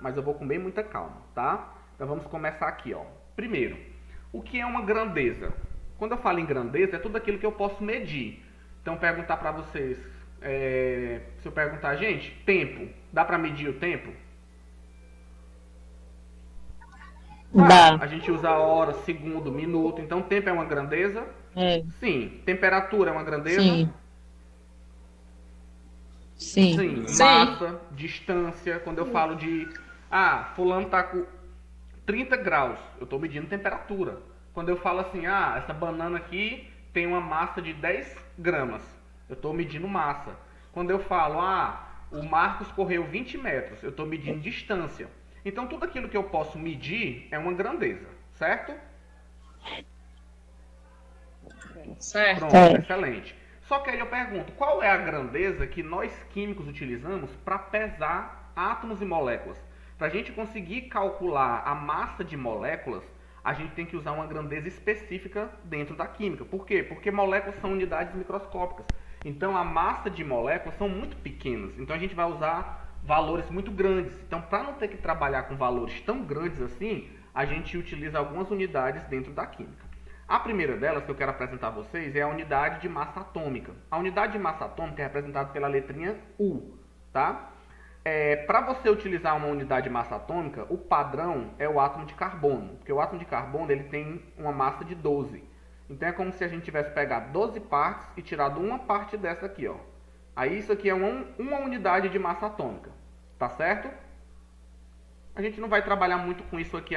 mas eu vou com bem muita calma, tá? Então vamos começar aqui, ó. Primeiro, o que é uma grandeza? Quando eu falo em grandeza, é tudo aquilo que eu posso medir. Então, perguntar para vocês, se eu perguntar, gente, tempo, dá para medir o tempo? Dá. Dá. A gente usa hora, segundo, minuto. Então, tempo é uma grandeza? É. Sim. Temperatura é uma grandeza? Sim. Sim. Sim. Sim. Massa, distância. Quando eu falo de, fulano tá com 30 graus, eu estou medindo temperatura. Quando eu falo assim, essa banana aqui tem uma massa de 10 gramas, eu estou medindo massa. Quando eu falo, o Marcos correu 20 metros, eu estou medindo distância. Então, tudo aquilo que eu posso medir é uma grandeza, certo? Certo. Pronto, excelente. Só que aí eu pergunto, qual é a grandeza que nós químicos utilizamos para pesar átomos e moléculas? Para a gente conseguir calcular a massa de moléculas, a gente tem que usar uma grandeza específica dentro da química. Por quê? Porque moléculas são unidades microscópicas. Então a massa de moléculas são muito pequenas. Então a gente vai usar valores muito grandes. Então, para não ter que trabalhar com valores tão grandes assim, a gente utiliza algumas unidades dentro da química. A primeira delas que eu quero apresentar a vocês é a unidade de massa atômica. A unidade de massa atômica é representada pela letrinha U, tá? Para você utilizar uma unidade de massa atômica, o padrão é o átomo de carbono, porque o átomo de carbono ele tem uma massa de 12. Então é como se a gente tivesse pegado 12 partes e tirado uma parte dessa aqui, ó. Aí isso aqui é uma unidade de massa atômica, tá certo? A gente não vai trabalhar muito com isso aqui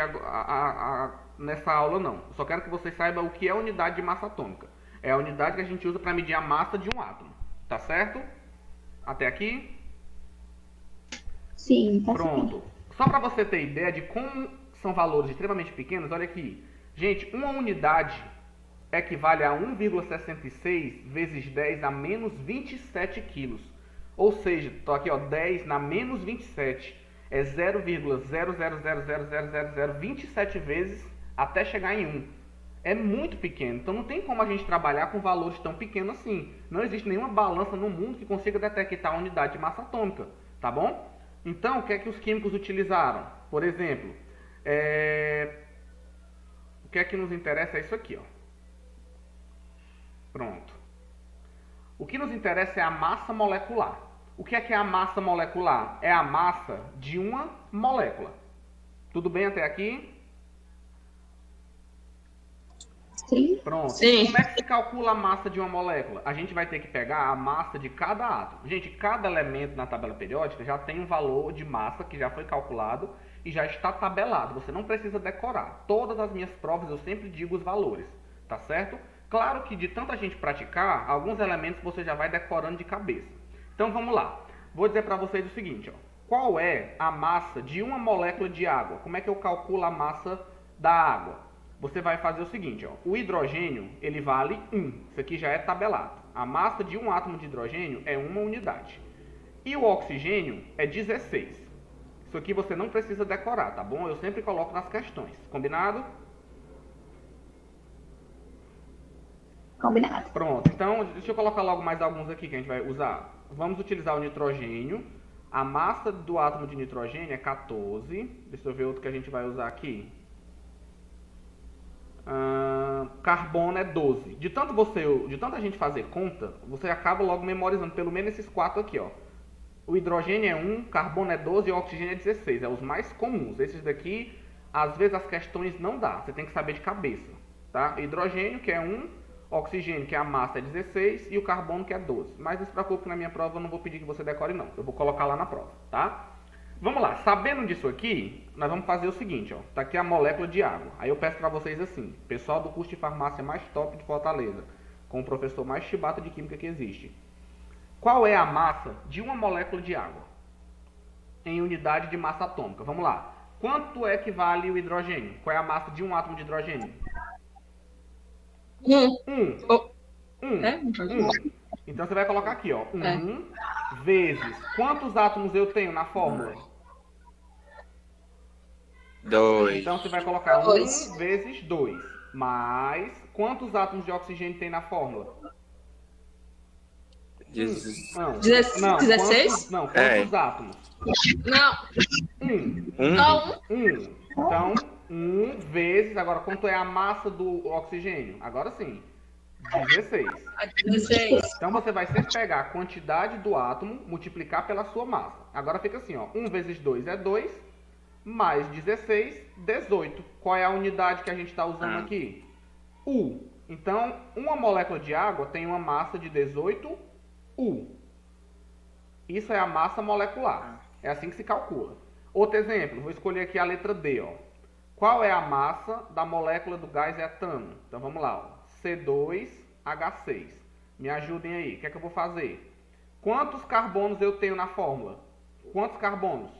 nessa aula, não. Eu só quero que você saiba o que é unidade de massa atômica. É a unidade que a gente usa para medir a massa de um átomo, tá certo? Até aqui? Sim, tá certo. Pronto. Só para você ter ideia de como são valores extremamente pequenos, olha aqui. Gente, uma unidade equivale a 1,66 vezes 10 a menos 27 quilos. Ou seja, estou aqui, ó, 10 na menos 27. É 0,0000027 vezes até chegar em 1. É muito pequeno. Então não tem como a gente trabalhar com valores tão pequenos assim. Não existe nenhuma balança no mundo que consiga detectar a unidade de massa atômica. Tá bom? Então, o que é que os químicos utilizaram? Por exemplo, o que é que nos interessa é isso aqui, ó. Pronto. O que nos interessa é a massa molecular. O que é a massa molecular? É a massa de uma molécula. Tudo bem até aqui? Sim. Pronto. Sim. Como é que se calcula a massa de uma molécula? A gente vai ter que pegar a massa de cada átomo. Gente, cada elemento na tabela periódica já tem um valor de massa que já foi calculado e já está tabelado. Você não precisa decorar. Todas as minhas provas eu sempre digo os valores, tá certo? Claro que de tanta gente praticar, alguns elementos você já vai decorando de cabeça. Então vamos lá. Vou dizer para vocês o seguinte, ó. Qual é a massa de uma molécula de água? Como é que eu calculo a massa da água? Você vai fazer o seguinte, ó. O hidrogênio, ele vale 1. Isso aqui já é tabelado. A massa de um átomo de hidrogênio é 1 unidade. E o oxigênio é 16. Isso aqui você não precisa decorar, tá bom? Eu sempre coloco nas questões. Combinado? Combinado. Pronto. Então, deixa eu colocar logo mais alguns aqui que a gente vai usar. Vamos utilizar o nitrogênio. A massa do átomo de nitrogênio é 14. Deixa eu ver outro que a gente vai usar aqui. Carbono é 12. De tanto a gente fazer conta, você acaba logo memorizando pelo menos esses 4 aqui, ó. O hidrogênio é 1, carbono é 12 e o oxigênio é 16. É os mais comuns. Esses daqui, às vezes as questões não dá. Você tem que saber de cabeça, tá? Hidrogênio, que é 1, oxigênio, que é a massa, é 16 e o carbono, que é 12. Mas não se preocupe que na minha prova eu não vou pedir que você decore, não. Eu vou colocar lá na prova, tá? Vamos lá. Sabendo disso aqui, nós vamos fazer o seguinte, ó. Tá aqui a molécula de água. Aí eu peço para vocês assim, pessoal do curso de farmácia mais top de Fortaleza, com o professor mais chibata de química que existe. Qual é a massa de uma molécula de água em unidade de massa atômica? Vamos lá. Quanto é que vale o hidrogênio? Qual é a massa de um átomo de hidrogênio? 1. 1. Oh. 1. É? 1. Então você vai colocar aqui, ó. 1 vezes. Quantos átomos eu tenho na fórmula? 2. Então você vai colocar 1 2. vezes 2. Mais. Quantos átomos de oxigênio tem na fórmula? Não, 16? Quantos átomos? Não. Só um. Então, 1 vezes, agora quanto é a massa do oxigênio? Agora sim, 16. 16. Então você vai sempre pegar a quantidade do átomo, multiplicar pela sua massa. Agora fica assim, ó, 1 vezes 2 é 2, mais 16, 18. Qual é a unidade que a gente está usando aqui? U. Então, uma molécula de água tem uma massa de 18 U. Isso é a massa molecular. É assim que se calcula. Outro exemplo, vou escolher aqui a letra D. Ó. Qual é a massa da molécula do gás etano? Então vamos lá. Ó. C2H6. Me ajudem aí. O que é que eu vou fazer? Quantos carbonos eu tenho na fórmula? Quantos carbonos?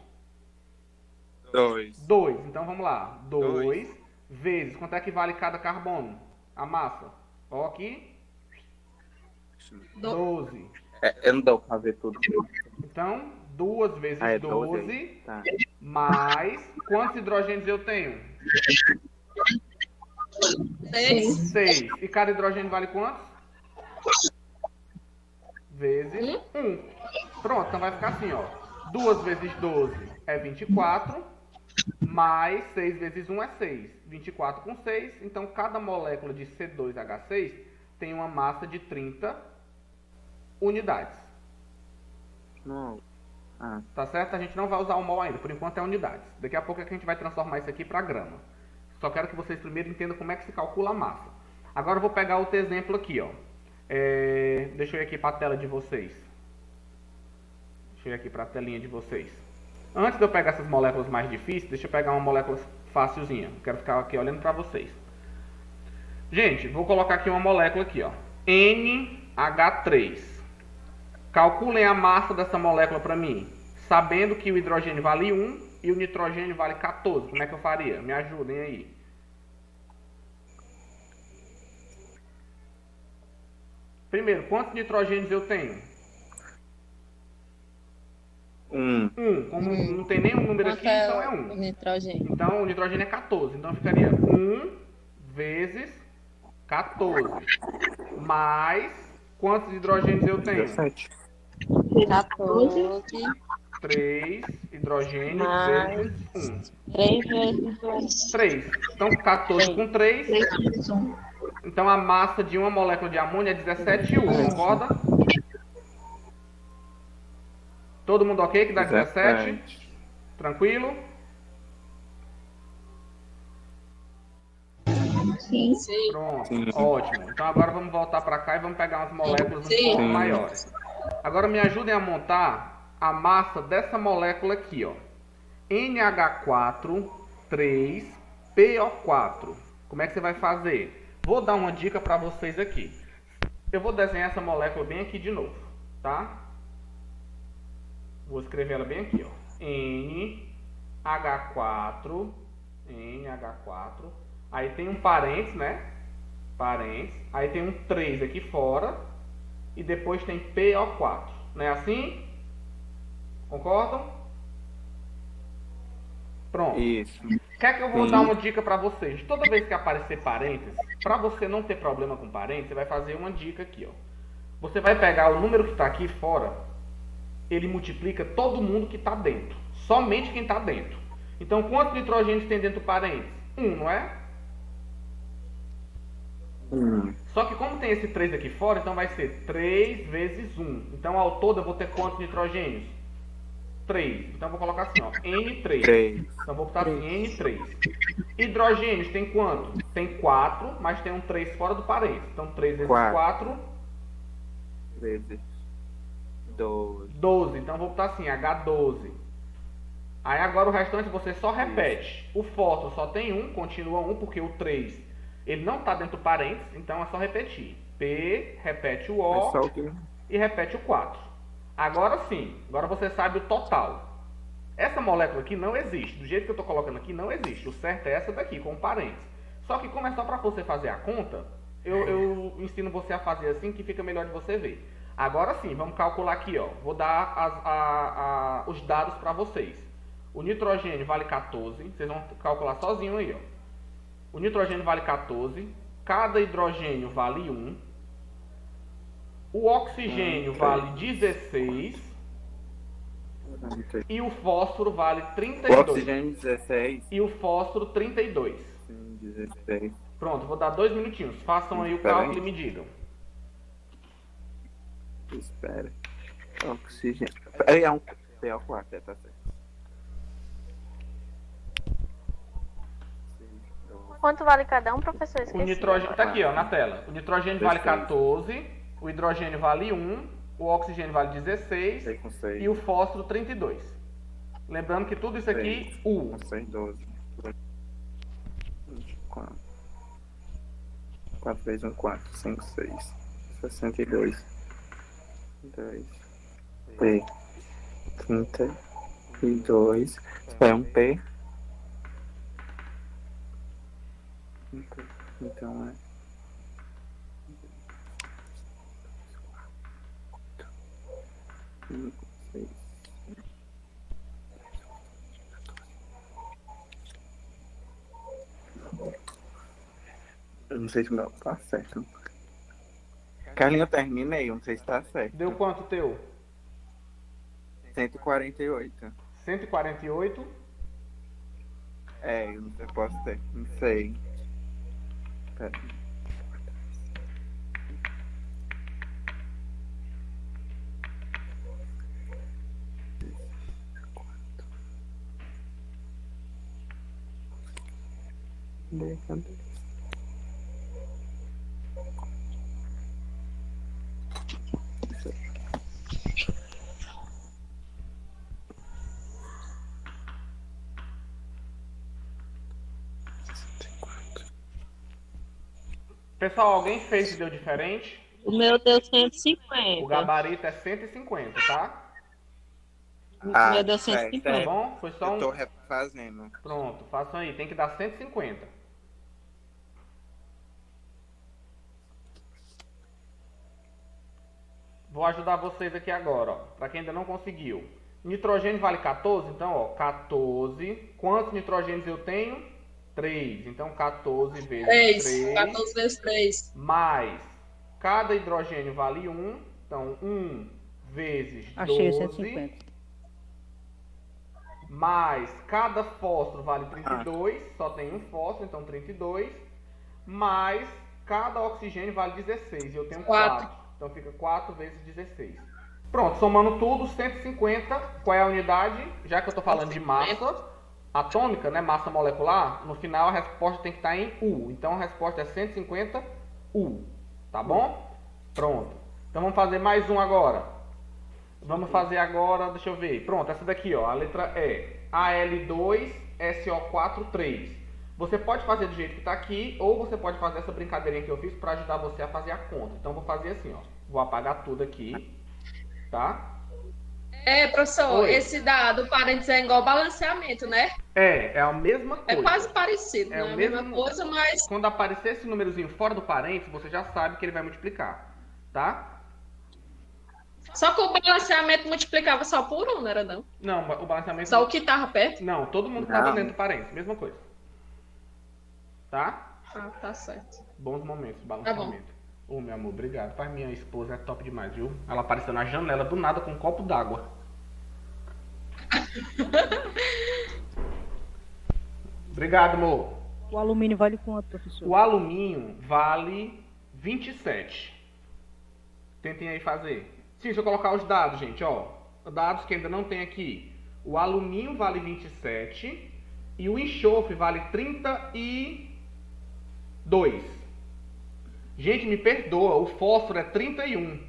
2. 2. Então vamos lá. 2 vezes. Quanto é que vale cada carbono? A massa. Ó aqui. 12. Eu não dou pra ver tudo. Então, 2 vezes 12, Tá. mais... Quantos hidrogênios eu tenho? 6. 6. E cada hidrogênio vale quantos? Vezes 1. Pronto, então vai ficar assim, ó. 2 vezes 12 é 24, mais 6 vezes 1 é 6. 24 com 6, então cada molécula de C2H6 tem uma massa de 30 unidades. Não. Tá certo? A gente não vai usar o mol ainda, por enquanto é unidades. Daqui a pouco é que a gente vai transformar isso aqui para grama. Só quero que vocês primeiro entendam como é que se calcula a massa. Agora eu vou pegar outro exemplo aqui, ó. Deixa eu ir aqui para a tela de vocês. Deixa eu ir aqui para a telinha de vocês. Antes de eu pegar essas moléculas mais difíceis, deixa eu pegar uma molécula facilzinha. Quero ficar aqui olhando para vocês. Gente, vou colocar aqui uma molécula aqui, ó. NH3. Calculem a massa dessa molécula para mim, sabendo que o hidrogênio vale 1 e o nitrogênio vale 14. Como é que eu faria? Me ajudem aí. Primeiro, quantos nitrogênios eu tenho? 1. 1. Como não tem nenhum número aqui, então é 1. O nitrogênio. Então o nitrogênio é 14. Então ficaria 1 vezes 14. Mais quantos hidrogênios eu tenho? 17. 14. 3 hidrogênios Mais vezes 1. 3 vezes 2. 3. Então 14 com 3. 3 vezes 1. Então a massa de uma molécula de amônia é 17 U, concorda? Todo mundo ok que dá 17? Tranquilo? Sim. Sim. Pronto, Sim. ótimo. Então agora vamos voltar para cá e vamos pegar umas moléculas um Sim. pouco Sim. maiores. Agora me ajudem a montar a massa dessa molécula aqui, ó. NH4 3PO4. Como é que você vai fazer? Vou dar uma dica para vocês aqui. Eu vou desenhar essa molécula bem aqui de novo, tá? Vou escrever ela bem aqui, ó. NH4. Aí tem um parênteses, né? Parênteses. Aí tem um 3 aqui fora. E depois tem PO4. Não é assim? Concordam? Pronto. Isso. Quer que eu vou Sim. dar uma dica para vocês? Toda vez que aparecer parênteses, para você não ter problema com parênteses, você vai fazer uma dica aqui, ó. Você vai pegar o número que está aqui fora, ele multiplica todo mundo que está dentro. Somente quem está dentro. Então, quantos nitrogênios tem dentro do parênteses? 1, não é? Só que como tem esse 3 aqui fora, então vai ser 3 vezes 1. Então, ao todo, eu vou ter quantos nitrogênios? 3. Então, eu vou colocar assim, ó, N3. 3. Então, vou botar assim, N3. Hidrogênios tem quanto? Tem 4, mas tem um 3 fora do parênteses. Então, 3 vezes 4, vezes 12. 12. Então, vou botar assim, H12. Aí, agora o restante você só repete. O fósforo só tem 1, continua 1, porque o 3, ele não está dentro do parênteses, então é só repetir. P, repete o É O só o que... e repete o 4. Agora sim, agora você sabe o total. Essa molécula aqui não existe. Do jeito que eu estou colocando aqui, não existe. O certo é essa daqui, com parênteses. Só que como é só para você fazer a conta, eu ensino você a fazer assim, que fica melhor de você ver. Agora sim, vamos calcular aqui, ó. Vou dar os dados para vocês. O nitrogênio vale 14. Vocês vão calcular sozinho aí, ó. O nitrogênio vale 14. Cada hidrogênio vale 1. O oxigênio vale 16 e o fósforo vale O 32. oxigênio 16. E o fósforo 32. Sim, 16. Pronto, vou dar 2 minutinhos. Façam aí o Espera aí. cálculo e me digam. Espera. Oxigênio. É um PO4, tá certo. Quanto vale cada um, professor? O Esqueci. nitrogênio tá aqui, ó, na tela. O nitrogênio vale 16. 14, o hidrogênio vale 1, o oxigênio vale 16 6 com 6. e o fósforo 32. Lembrando que tudo isso aqui, U. Com 6, 12. 4. 4 vezes 1, 4. 5, 6. 62. 2. P. 32. É um P. Então é. Eu não sei se o meu tá certo. Carlinhos, eu terminei, eu não sei se tá certo. Deu quanto teu? 148. 148. É, eu não sei, posso ter. Não sei. Pera. Cadê? Pessoal, alguém fez e deu diferente? O meu deu O 150. gabarito é 150, tá? O meu deu certo, 150. Tá bom? Foi só Eu tô um... refazendo. Pronto, façam aí. Tem que dar 150. Vou ajudar vocês aqui agora, ó. Pra quem ainda não conseguiu. Nitrogênio vale 14, então, ó, 14. Quantos nitrogênios eu tenho? 3. Então, 14 vezes 3. 14 vezes 3. Mais, cada hidrogênio vale 1. Então, 1 vezes 12. Achei o 150. Mais, cada fósforo vale 32. Só tem um fósforo, então 32. Mais, cada oxigênio vale 16. E eu tenho 4. Então, fica 4 vezes 16. Pronto, somando tudo, 150. Qual é a unidade? Já que eu estou falando de massa atômica, né, massa molecular, no final a resposta tem que estar em U. Então a resposta é 150 U. Tá bom? Pronto. Então vamos fazer mais um agora. Vamos fazer agora, deixa eu ver. Pronto, essa daqui, ó, a letra E. Al2SO4 3. Você pode fazer do jeito que está aqui, ou você pode fazer essa brincadeirinha que eu fiz para ajudar você a fazer a conta. Então vou fazer assim, ó. Vou apagar tudo aqui, tá? Professor, Oi. esse dado parênteses é igual balanceamento, né? É a mesma coisa. É quase parecido, É não o é a mesmo- mesma coisa, mas Quando aparecer esse númerozinho fora do parênteses, você já sabe que ele vai multiplicar, tá? só que o balanceamento multiplicava só por 1, não era não? Não, o balanceamento... Só o que estava perto? Não, todo mundo Não. estava dentro do parênteses, mesma coisa. Tá? Ah, tá certo. Bons momentos, balanceamento. Ô, meu amor, obrigado. Pai, minha esposa é top demais, viu? Ela apareceu na janela do nada com um copo d'água. Obrigado, amor. O alumínio vale quanto, professor? O alumínio vale 27. Tentem aí fazer. Sim, deixa eu colocar os dados, gente, ó. Dados que ainda não tem aqui. O alumínio vale 27 e o enxofre vale 32. Gente, me perdoa, o fósforo é 31.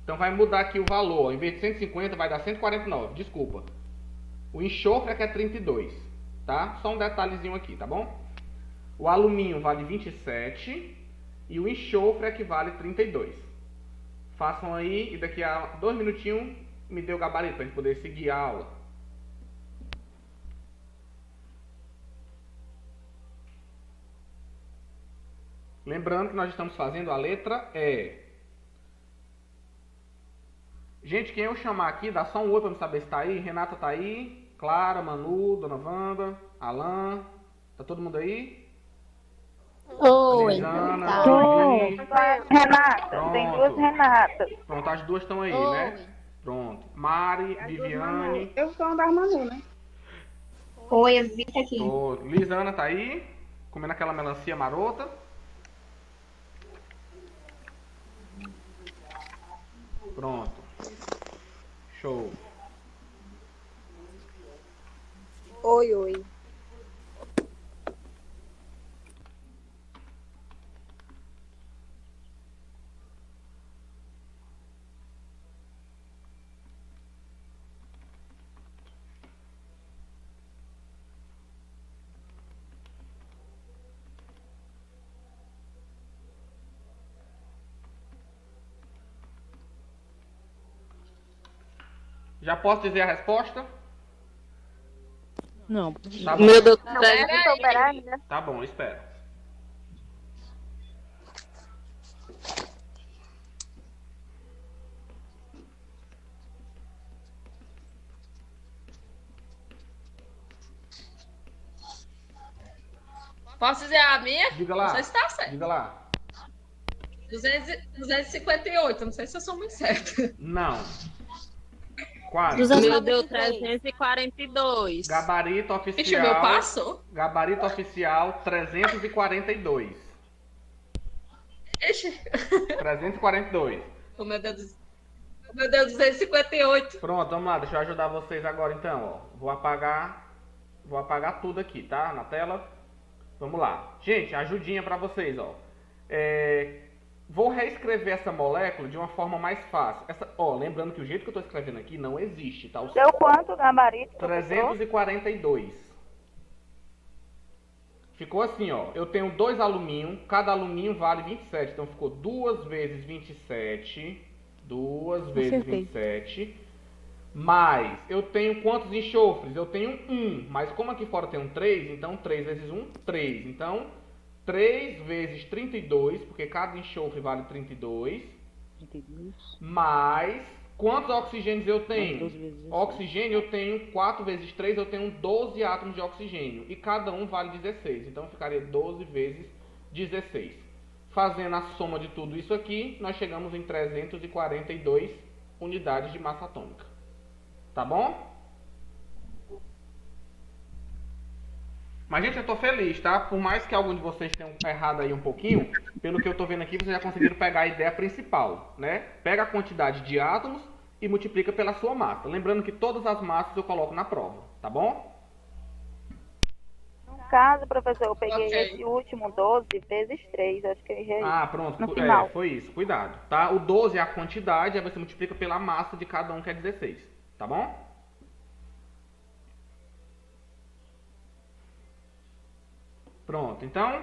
Então vai mudar aqui o valor. Ó. Em vez de 150 vai dar 149. Desculpa. O enxofre é que é 32. Tá? Só um detalhezinho aqui, tá bom? O alumínio vale 27 e o enxofre é que vale 32. Façam aí e daqui a 2 minutinhos me dê o gabarito para a gente poder seguir a aula. Lembrando que nós estamos fazendo a letra E. Gente, quem eu chamar aqui, dá só um oi para me saber se tá aí. Renata tá aí. Clara, Manu, Dona Wanda, Alan. Tá todo mundo aí? Oi. Oi. Lisana, Tá. Vivi. Renata, Pronto. tem duas Renatas. Pronto, as duas estão aí, né? Pronto. Mari, Viviane. Eu sou da Manu, né? Oi, a Vivi tá aqui. Lisana tá aí, comendo aquela melancia marota. Pronto. Show. Oi, oi. Já posso dizer a resposta? Não. Tá bom. Meu Deus, Não, se souber ainda. Tá bom, eu espero. Posso dizer a minha? Diga lá. Não sei se tá certo. Diga lá. 258, não sei se eu sou muito certa. Não. Quase. meu Deus, 342. Gabarito Vixe, o meu oficial. passou. Gabarito oficial 342. Ixi. 342. Oh, meu Deus. Oh, meu Deus, 258. Pronto, vamos lá, deixa eu ajudar vocês agora então, ó. Vou apagar tudo aqui, tá? Na tela. Vamos lá. Gente, ajudinha pra vocês, ó. Vou reescrever essa molécula de uma forma mais fácil. Lembrando que o jeito que eu tô escrevendo aqui não existe, tá? Deu quanto, gabarito? 342. Ficou assim, ó. Eu tenho 2 alumínio, cada alumínio vale 27. Então ficou 2 vezes 27. 2 vezes Acertei. 27. Mais, eu tenho quantos enxofres? Eu tenho 1. Mas como aqui fora tem um 3, então 3 vezes 1, 3. Então, 3 vezes 32, porque cada enxofre vale 32. 32. Mais, quantos oxigênios eu tenho? 12 vezes 16. Oxigênio eu tenho 4 vezes 3, eu tenho 12 átomos de oxigênio. E cada um vale 16. Então ficaria 12 vezes 16. Fazendo a soma de tudo isso aqui, nós chegamos em 342 unidades de massa atômica. Tá bom? Mas, gente, eu tô feliz, tá? Por mais que algum de vocês tenham errado aí um pouquinho, pelo que eu tô vendo aqui, vocês já conseguiram pegar a ideia principal, né? Pega a quantidade de átomos e multiplica pela sua massa. Lembrando que todas as massas eu coloco na prova, tá bom? No caso, professor, eu peguei Ok. esse último 12 vezes 3. Acho que eu errei. Ah, pronto. No final. Foi isso. Cuidado, tá? O 12 é a quantidade, aí você multiplica pela massa de cada um, que é 16. Tá bom? Pronto. Então,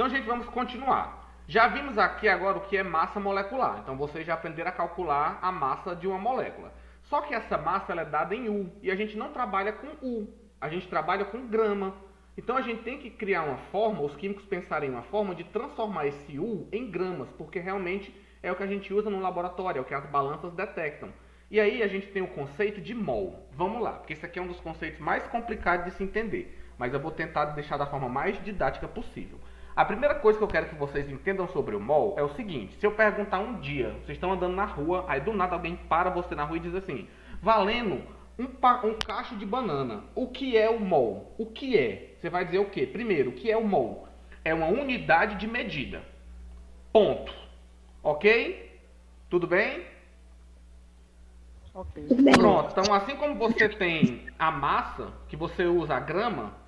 gente, vamos continuar. Já vimos aqui agora o que é massa molecular. Então, vocês já aprenderam a calcular a massa de uma molécula. Só que essa massa ela é dada em U. E a gente não trabalha com U. A gente trabalha com grama. Então, a gente tem que criar uma forma, os químicos pensarem em uma forma de transformar esse U em gramas. Porque realmente é o que a gente usa no laboratório, é o que as balanças detectam. E aí a gente tem o conceito de mol. Vamos lá, porque esse aqui é um dos conceitos mais complicados de se entender. Mas eu vou tentar deixar da forma mais didática possível. A primeira coisa que eu quero que vocês entendam sobre o mol é o seguinte. Se eu perguntar um dia, vocês estão andando na rua, aí do nada alguém para você na rua e diz assim: valendo um cacho de banana, o que é o mol? O que é? Você vai dizer o quê? Primeiro, o que é o mol? É uma unidade de medida. Ponto. Ok? Tudo bem? Ok. Tudo bem. Pronto, então assim como você tem a massa, que você usa a grama,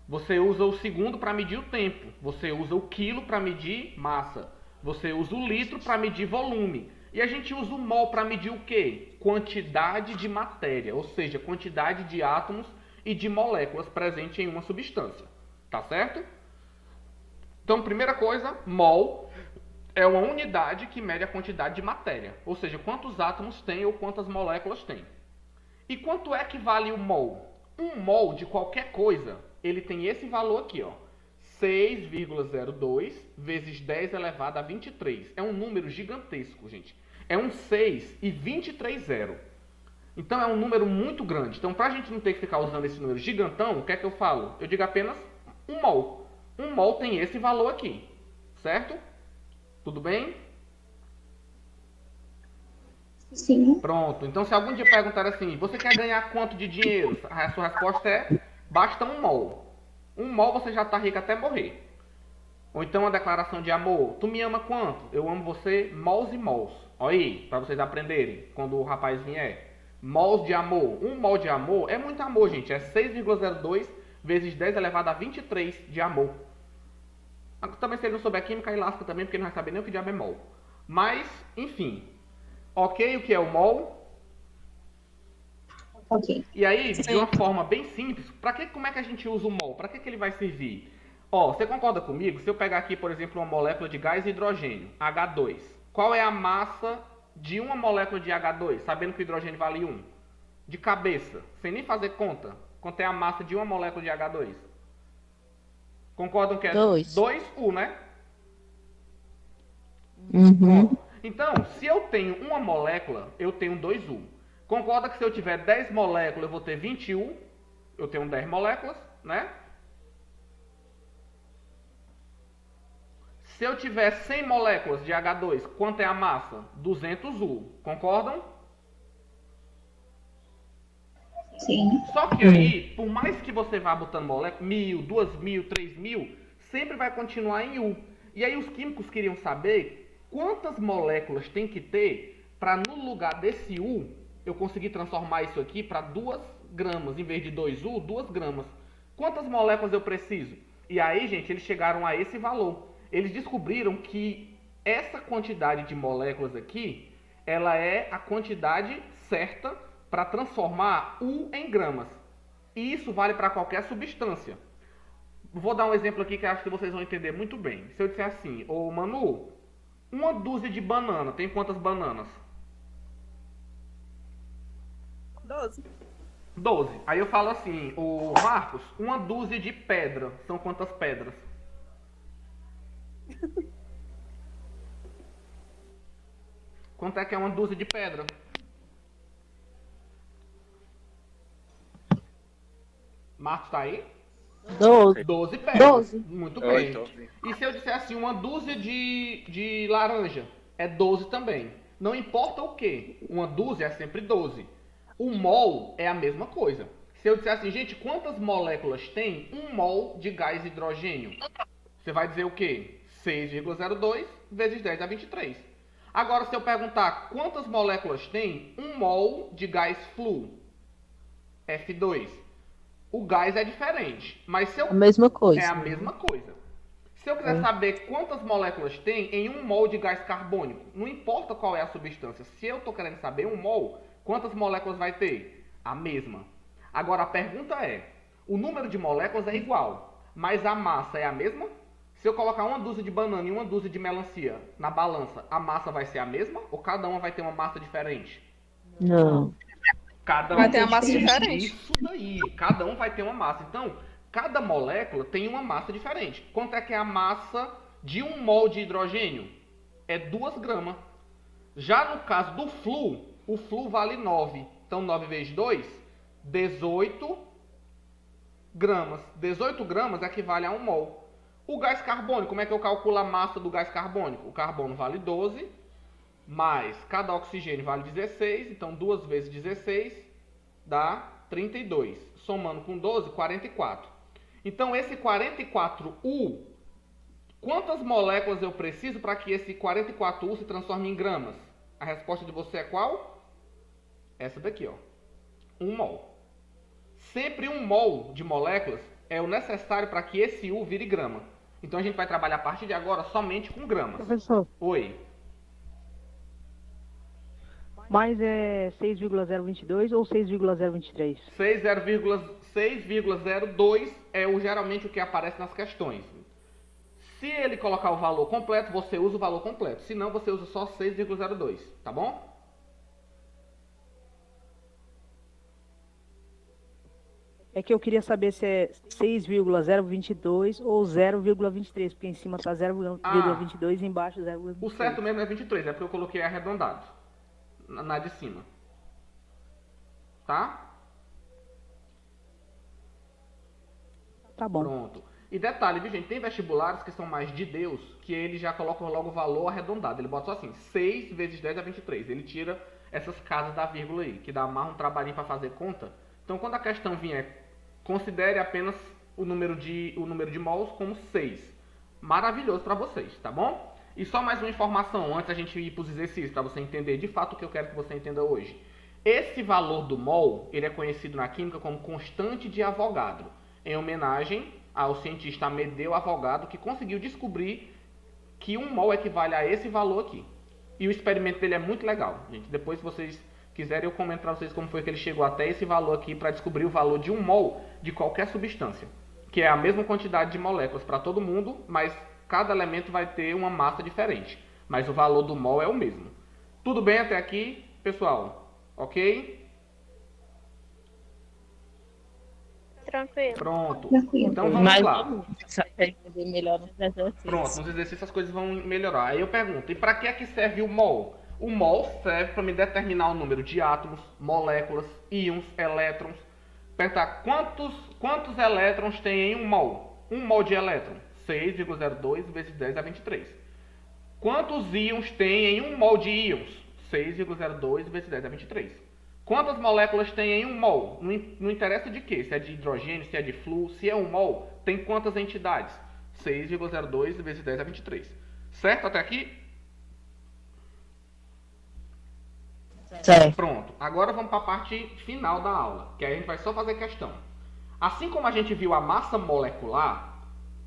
você usa o segundo para medir o tempo, você usa o quilo para medir massa, você usa o litro para medir volume. E a gente usa o mol para medir o quê? Quantidade de matéria, ou seja, quantidade de átomos e de moléculas presentes em uma substância. Tá certo? Então, primeira coisa, mol é uma unidade que mede a quantidade de matéria, ou seja, quantos átomos tem ou quantas moléculas tem. E quanto é que vale o mol? Um mol de qualquer coisa, ele tem esse valor aqui, ó, 6,02 vezes 10 elevado a 23. É um número gigantesco, gente. É um 6 e 23 zero. Então é um número muito grande. Então, para a gente não ter que ficar usando esse número gigantão, o que é que eu falo? Eu digo apenas um mol. Um mol tem esse valor aqui. Certo? Tudo bem? Sim. Pronto. Então, se algum dia perguntar assim, você quer ganhar quanto de dinheiro? A sua resposta é, basta 1 mol. 1 mol você já está rico até morrer. Ou então uma declaração de amor. Tu me ama quanto? Eu amo você, mols e mols. Olha aí, para vocês aprenderem quando o rapaz vier. Mols de amor. 1 mol de amor é muito amor, gente. É 6,02 vezes 10 elevado a 23 de amor. Também se ele não souber química, ele lasca também, porque ele não vai saber nem o que diabo é mol. Mas, enfim. Ok, o que é o mol? Ok. E aí, de uma forma bem simples, como é que a gente usa o mol? Para que ele vai servir? Ó, você concorda comigo? Se eu pegar aqui, por exemplo, uma molécula de gás hidrogênio, H2. Qual é a massa de uma molécula de H2, sabendo que o hidrogênio vale 1? De cabeça, sem nem fazer conta. Quanto é a massa de uma molécula de H2? Concordam que é 2U, né? Uhum. Então, se eu tenho uma molécula, eu tenho 2U. Concorda que se eu tiver 10 moléculas, eu vou ter 20U. Eu tenho 10 moléculas, né? Se eu tiver 100 moléculas de H2, quanto é a massa? 200U. Concordam? Sim. Só que aí, por mais que você vá botando moléculas, 1000, 2000, 3000, sempre vai continuar em U. E aí os químicos queriam saber quantas moléculas tem que ter para no lugar desse U, eu conseguir transformar isso aqui para 2 gramas, em vez de 2U, 2 gramas. Quantas moléculas eu preciso? E aí, gente, eles chegaram a esse valor. Eles descobriram que essa quantidade de moléculas aqui, ela é a quantidade certa para transformar U em gramas. E isso vale para qualquer substância. Vou dar um exemplo aqui que acho que vocês vão entender muito bem. Se eu disser assim, ô Manu, uma dúzia de banana, tem quantas bananas? 12. 12. Aí eu falo assim, ô Marcos, uma dúzia de pedra, são quantas pedras? Quanto é que é uma dúzia de pedra? Marcos tá aí? 12. 12 pedras. 12. Muito bem. 8. E se eu disser assim, uma dúzia de laranja? É 12 também. Não importa o que. Uma dúzia é sempre 12. O mol é a mesma coisa. Se eu disser assim, gente, quantas moléculas tem um mol de gás hidrogênio? Você vai dizer o quê? 6,02 vezes 10 a 23. Agora, se eu perguntar quantas moléculas tem um mol de gás flu? F2. O gás é diferente, mas se eu... A mesma coisa. É a mesma coisa. Se eu quiser saber quantas moléculas tem em um mol de gás carbônico, não importa qual é a substância. Se eu estou querendo saber um mol, quantas moléculas vai ter? A mesma. Agora a pergunta é, o número de moléculas é igual, mas a massa é a mesma? Se eu colocar uma dúzia de banana e uma dúzia de melancia na balança, a massa vai ser a mesma? Ou cada uma vai ter uma massa diferente? Não. Cada Vai ter uma massa diferente. Isso daí. Cada um vai ter uma massa. Então, cada molécula tem uma massa diferente. Quanto é que é a massa de um mol de hidrogênio? É 2 gramas. Já no caso do flu, o flu vale 9. Então, 9 vezes 2, 18 gramas. 18 gramas equivale a 1 mol. O gás carbônico, como é que eu calculo a massa do gás carbônico? O carbono vale 12, mais cada oxigênio vale 16, então 2 vezes 16 dá 32. Somando com 12, 44. Então esse 44U, quantas moléculas eu preciso para que esse 44U se transforme em gramas? A resposta de você é qual? Essa daqui, ó. 1 mol. Sempre 1 mol de moléculas é o necessário para que esse U vire grama. Então a gente vai trabalhar a partir de agora somente com gramas. Professor, Oi. mais é 6,022 ou 6,023? 6,02 é geralmente o que aparece nas questões. Se ele colocar o valor completo, você usa o valor completo. Se não, você usa só 6,02, tá bom? É que eu queria saber se é 6,022 ou 0,23, porque em cima tá 0,22 e embaixo 0,23. O certo mesmo é 23, é porque eu coloquei arredondado na de cima. Tá? Tá bom. Pronto. E detalhe, viu, gente? Tem vestibulares que são mais de Deus, que ele já coloca logo o valor arredondado. Ele bota só assim, 6 vezes 10 é 23. Ele tira essas casas da vírgula aí, que dá mais um trabalhinho para fazer conta. Então, quando a questão vier, considere apenas o número de mols como 6. Maravilhoso para vocês, tá bom? E só mais uma informação antes da gente ir para os exercícios, para você entender de fato o que eu quero que você entenda hoje. Esse valor do mol, ele é conhecido na química como constante de Avogadro, em homenagem ao cientista Amedeo Avogadro, que conseguiu descobrir que um mol equivale a esse valor aqui. E o experimento dele é muito legal, gente. Depois, se vocês quiserem, eu comento para vocês como foi que ele chegou até esse valor aqui para descobrir o valor de um mol de qualquer substância, que é a mesma quantidade de moléculas para todo mundo, mas cada elemento vai ter uma massa diferente. Mas o valor do mol é o mesmo. Tudo bem até aqui, pessoal? Ok? Tranquilo. Pronto. Tranquilo. Então vamos Mais lá. ou menos. Só quer entender melhor nos exercícios. Pronto, nos exercícios as coisas vão melhorar. Aí eu pergunto, e para que é que serve o mol? O mol serve para me determinar o número de átomos, moléculas, íons, elétrons. Perguntar quantos elétrons tem em um mol? Um mol de elétron, 6,02 vezes 10 a 23. Quantos íons tem em um mol de íons? 6,02 vezes 10 a 23. Quantas moléculas tem em um mol? Não interessa de quê? Se é de hidrogênio, se é de flúor, se é um mol, tem quantas entidades? 6,02 vezes 10 a 23. Certo até aqui? Certo. Pronto. Agora vamos para a parte final da aula, que aí a gente vai só fazer questão. Assim como a gente viu a massa molecular,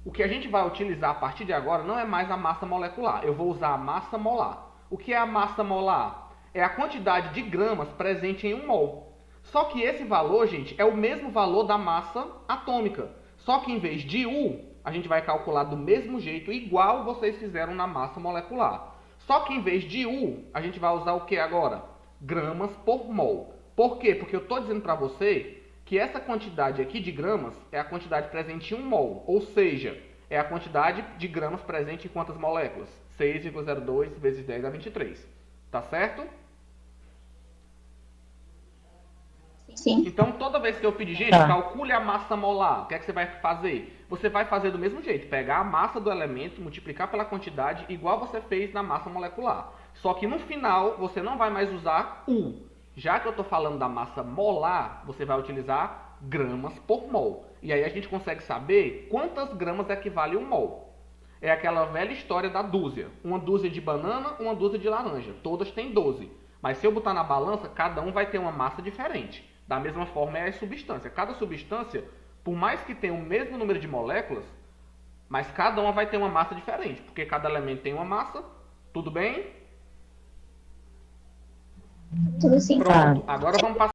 o que a gente vai utilizar a partir de agora não é mais a massa molecular. Eu vou usar a massa molar. O que é a massa molar? É a quantidade de gramas presente em um mol. Só que esse valor, gente, é o mesmo valor da massa atômica. Só que em vez de U, a gente vai calcular do mesmo jeito, igual vocês fizeram na massa molecular. Só que em vez de U, a gente vai usar o que agora? Gramas por mol. Por quê? Porque eu estou dizendo para você que essa quantidade aqui de gramas é a quantidade presente em um mol. Ou seja, é a quantidade de gramas presente em quantas moléculas? 6,02 vezes 10 a 23. Tá certo? Sim. Então, toda vez que eu pedir, gente, Tá. calcule a massa molar, o que é que você vai fazer? Você vai fazer do mesmo jeito, pegar a massa do elemento, multiplicar pela quantidade, igual você fez na massa molecular. Só que no final, você não vai mais usar U. Já que eu estou falando da massa molar, você vai utilizar gramas por mol. E aí a gente consegue saber quantas gramas equivale um mol. É aquela velha história da dúzia. Uma dúzia de banana, uma dúzia de laranja. Todas têm 12. Mas se eu botar na balança, cada um vai ter uma massa diferente. Da mesma forma é a substância. Cada substância, por mais que tenha o mesmo número de moléculas, mas cada uma vai ter uma massa diferente. Porque cada elemento tem uma massa. Tudo bem? Tudo sim. Pronto. Agora vamos passar